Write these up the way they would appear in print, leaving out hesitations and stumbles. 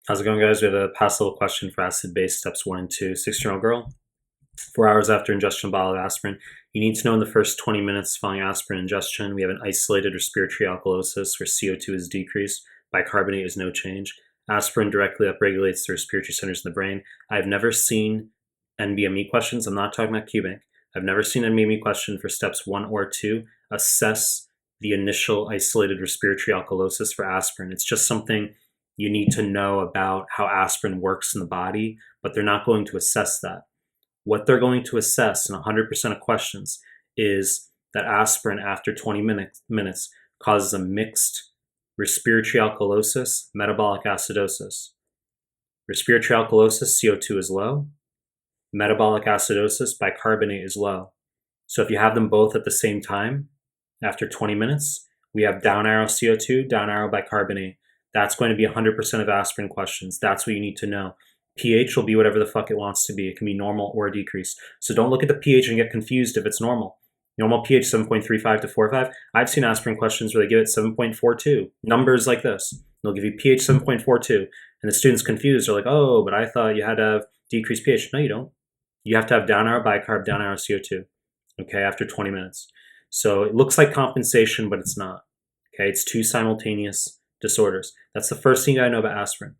How's it going, guys? We have a past level question for acid-base steps 1 and 2. 16-year-old girl, 4 hours after ingestion of a bottle of aspirin. You need to know in the first 20 minutes following aspirin ingestion, we have an isolated respiratory alkalosis where CO2 is decreased, bicarbonate is no change. Aspirin directly upregulates the respiratory centers in the brain. I've never seen NBME questions. I'm not talking about Qbank. I've never seen an NBME question for steps 1 or 2 assess the initial isolated respiratory alkalosis for aspirin. It's just something you need to know about how aspirin works in the body, but they're not going to assess that. What they're going to assess in 100% of questions is that aspirin after 20 minutes causes a mixed respiratory alkalosis, metabolic acidosis. Respiratory alkalosis, CO2 is low. Metabolic acidosis, bicarbonate is low. So if you have them both at the same time, after 20 minutes, we have down arrow CO2, down arrow bicarbonate. That's going to be 100% of aspirin questions. That's what you need to know. pH will be whatever the fuck it wants to be. It can be normal or decreased. So don't look at the pH and get confused if it's normal. Normal pH 7.35 to 4.5. I've seen aspirin questions where they give it 7.42. Numbers like this. They'll give you pH 7.42. And the student's confused. They're like, oh, but I thought you had to have decreased pH. No, you don't. You have to have down arrow bicarb, down arrow CO2. Okay, after 20 minutes. So it looks like compensation, but it's not. Okay, it's two simultaneous disorders. That's the first thing you gotta know about aspirin.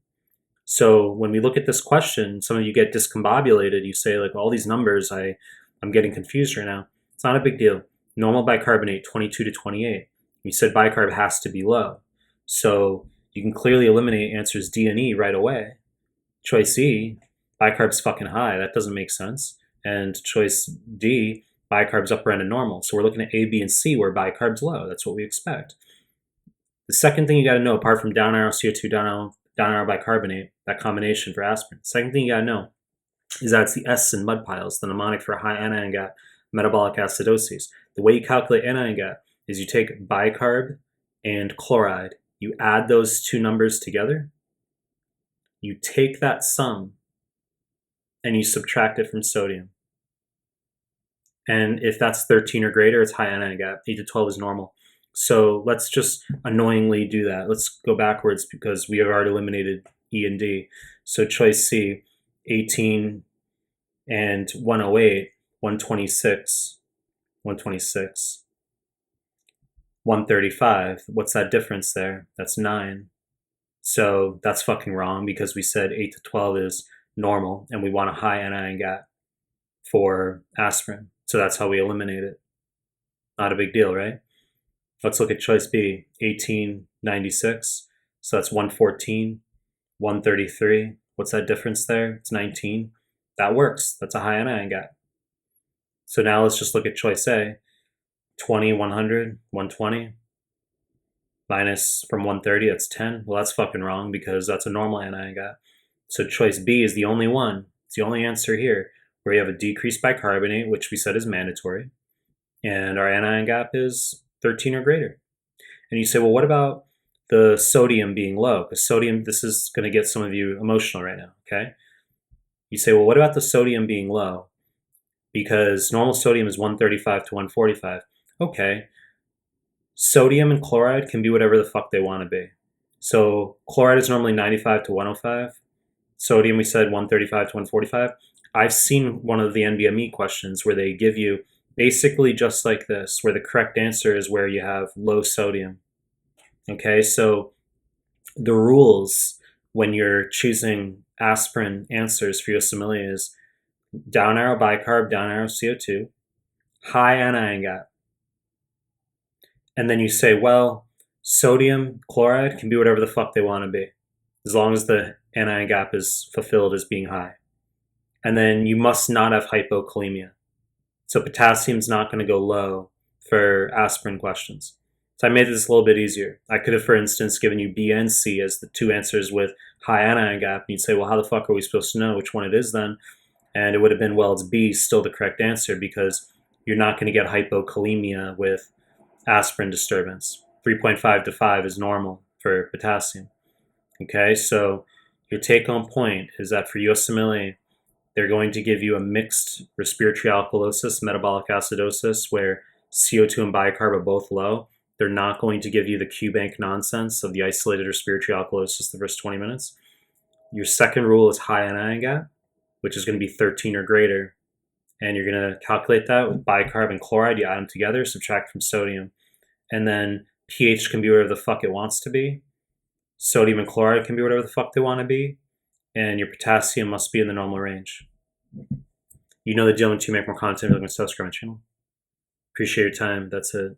So when we look at this question, some of you get discombobulated. You say, like, all these numbers, I'm getting confused right now. It's not a big deal. Normal bicarbonate, 22 to 28. You said bicarb has to be low. So you can clearly eliminate answers D and E right away. Choice E, bicarb's fucking high. That doesn't make sense. And choice D, bicarb's upper end of normal. So we're looking at A, B, and C where bicarb's low. That's what we expect. The second thing you got to know, apart from down arrow CO2, down arrow bicarbonate, that combination for aspirin, second thing you got to know is that it's the S in mud piles, the mnemonic for high anion gap, metabolic acidosis. The way you calculate anion gap is you take bicarb and chloride, you add those two numbers together, you take that sum, and you subtract it from sodium. And if that's 13 or greater, it's high anion gap. 8 to 12 is normal. So let's just annoyingly do that. Let's go backwards because we have already eliminated E and D. So choice C, 18 and 108, 126, 126, 135. What's that difference there? That's 9. So that's fucking wrong because we said 8 to 12 is normal and we want a high anion gap for aspirin. So that's how we eliminate it. Not a big deal, right? Let's look at choice B, 1896. So that's 114, 133. What's that difference there? It's 19. That works. That's a high anion gap. So now let's just look at choice A, 20, 100, 120. Minus from 130, that's 10. Well, that's fucking wrong because that's a normal anion gap. So choice B is the only one. It's the only answer here where you have a decreased bicarbonate, which we said is mandatory. And our anion gap is 13 or greater. And you say, well, what about the sodium being low? Because sodium, this is going to get some of you emotional right now, okay? You say, well, what about the sodium being low? Because normal sodium is 135 to 145. Okay. Sodium and chloride can be whatever the fuck they want to be. So chloride is normally 95 to 105. Sodium, we said 135 to 145. I've seen one of the NBME questions where they give you basically just like this, where the correct answer is where you have low sodium. Okay, so the rules when you're choosing aspirin answers for USMLE is down arrow bicarb, down arrow CO2, high anion gap. And then you say, well, sodium, chloride can be whatever the fuck they want to be, as long as the anion gap is fulfilled as being high. And then you must not have hypokalemia. So potassium's not going to go low for aspirin questions. So I made this a little bit easier. I could have, for instance, given you B and C as the two answers with high anion gap. And you'd say, well, how the fuck are we supposed to know which one it is then? And it would have been, well, it's B, still the correct answer because you're not going to get hypokalemia with aspirin disturbance. 3.5 to 5 is normal for potassium. Okay, so your take-home point is that for USMLE, they're going to give you a mixed respiratory alkalosis, metabolic acidosis, where CO2 and bicarb are both low. They're not going to give you the Qbank nonsense of the isolated respiratory alkalosis the first 20 minutes. Your second rule is high anion gap, which is going to be 13 or greater. And you're going to calculate that with bicarb and chloride. You add them together, subtract from sodium. And then pH can be whatever the fuck it wants to be. Sodium and chloride can be whatever the fuck they want to be. And your potassium must be in the normal range. You know the deal. Once you make more content, you're going to subscribe to my channel. Appreciate your time. That's it.